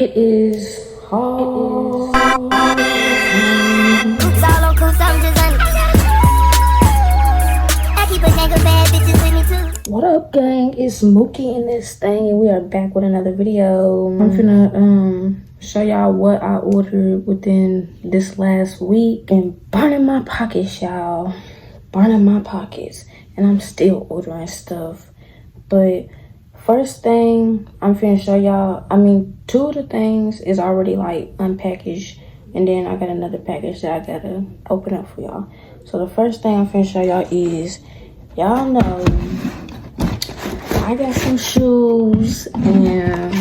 It is hard. What up, gang? It's Mookie in this thing, and we are back with another video. I'm finna show y'all what I ordered within this last week, and burning my pockets, y'all. Burning my pockets, and I'm still ordering stuff. But first thing I'm finna show y'all, two of the things is already like unpackaged, and then I got another package that I gotta open up for y'all. So the first thing I'm finna show y'all is, y'all know I got some shoes, and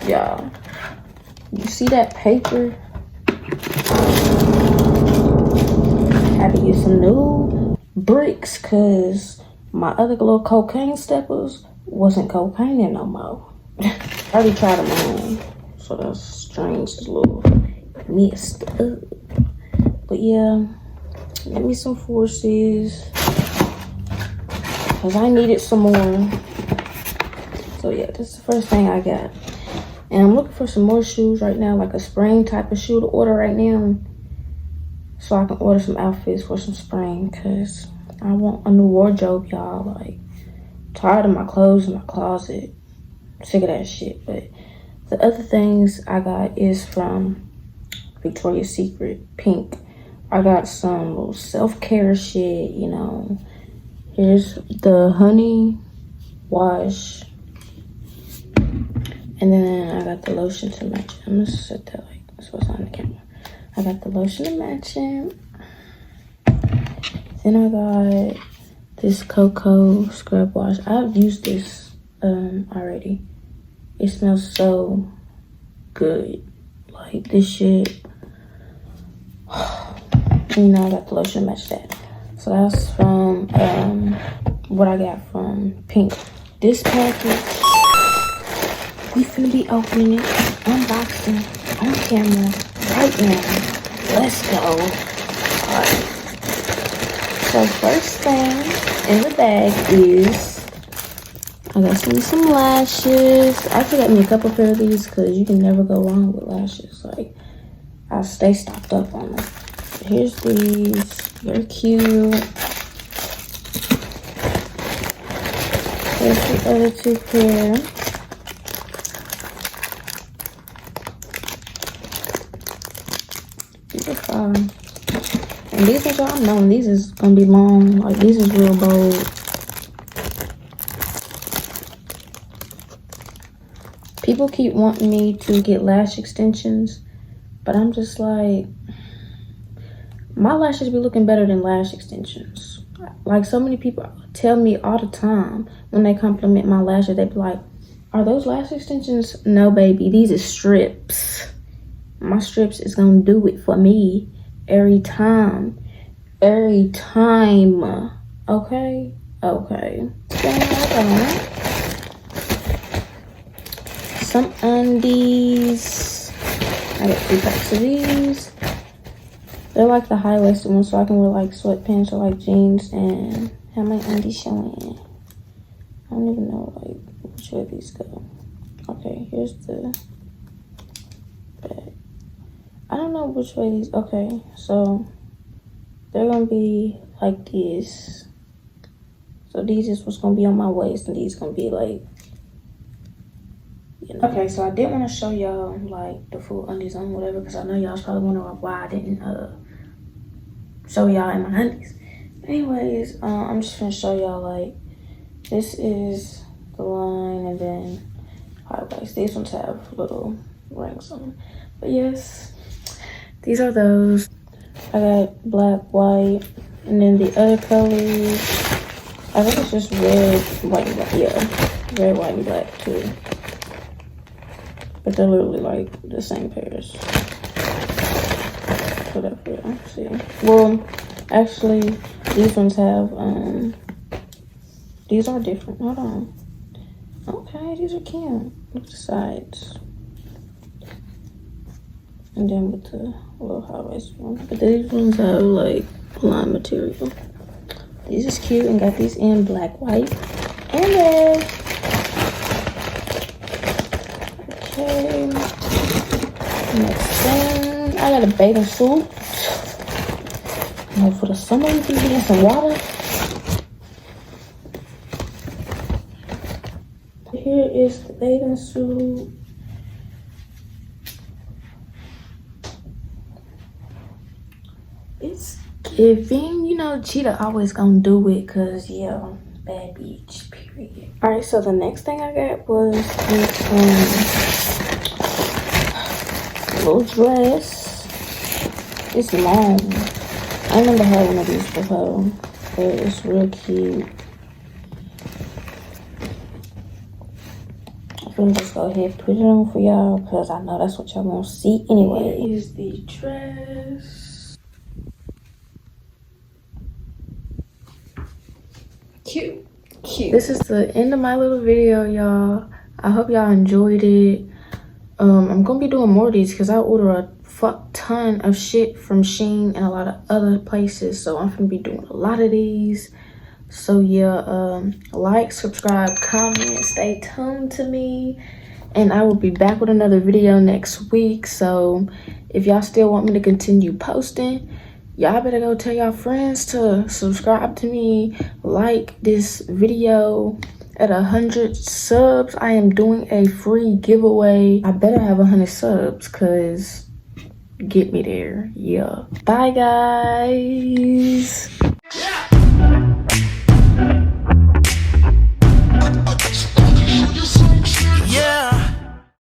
y'all, you see that paper? I had to get some new bricks because my other little cocaine steppers wasn't cocaine no more. I already tried them on, so that's strange. It's a little messed up. But yeah, get me some forces because I needed some more. So yeah, this is the first thing I got. And I'm looking for some more shoes right now, like a spring type of shoe to order right now, so I can order some outfits for some spring, because I want a new wardrobe, y'all. Like, tired of my clothes in my closet. Sick of that shit. But the other things I got is from Victoria's Secret, pink. I got some little self-care shit, you know. Here's the honey wash. And then I got the lotion to match it. I'm gonna set that like so it's on the camera. I got the lotion to match it. Then I got this cocoa scrub wash. I've used this already. It smells so good. Like this shit. And you know I got the lotion to match that. So that's from what I got from Pink. This package, we finna be opening it, unboxing on camera right now. Let's go. Alright. So first thing in the bag is, I got some lashes. I actually got me a couple pair of these because you can never go wrong with lashes. Like, I stay stocked up on them. So here's these. They're cute. Here's the other two pair. These are fun. And these ones, y'all know, these is gonna be long. Like, these is real bold. People keep wanting me to get lash extensions, but I'm just like, my lashes be looking better than lash extensions. Like, so many people tell me all the time when they compliment my lashes, they be like, are those lash extensions? No, baby, these are strips. My strips is gonna do it for me every time. Every time. Okay? Okay. Some undies. I got 2 packs of these. They're like the high-waisted ones, so I can wear like sweatpants or like jeans and have my undies showing. I don't even know like which way these go. Okay, here's the bag. I don't know which way these, okay, so they're gonna be like this. So these is what's gonna be on my waist, and these gonna be like, you know. Okay, so I did want to show y'all like the full undies on whatever, because I know y'all's probably wondering why I didn't show y'all in my undies. Anyways, I'm just gonna show y'all like, this is the line, and then high waist. These ones have little rings on them. But yes, these are those. I got black, white, and then the other colors, I think it's just red, white, and black. Yeah, red, white, and black too. But they're literally like the same pairs. Whatever, see. Well, actually, these ones have, these are different. Hold on. Okay, these are cute. Look at the sides. And then with the little high-waist one. But these ones have like line material. These is cute, and got these in black, white, and red. Okay. Next thing, I got a bathing suit. For the summer, you can be in some water. Here is the bathing suit. It's giving, you know, Cheetah always gonna do it, cause yeah, bad bitch, period. All right, so the next thing I got was this little dress. It's long. I never had one of these before, but it's real cute. I'm gonna just go ahead and put it on for y'all, because I know that's what y'all want to see anyway. Here is the dress. Cute. This is the end of my little video, y'all. I hope y'all enjoyed it. I'm gonna be doing more of these because I order a fuck ton of shit from Shein and a lot of other places, so I'm gonna be doing a lot of these. So yeah, like, subscribe, comment, stay tuned to me, and I will be back with another video next week. So if y'all still want me to continue posting, y'all better go tell y'all friends to subscribe to me, like this video. At 100 subs, I am doing a free giveaway. I better have 100 subs, cause get me there. Yeah. Bye, guys.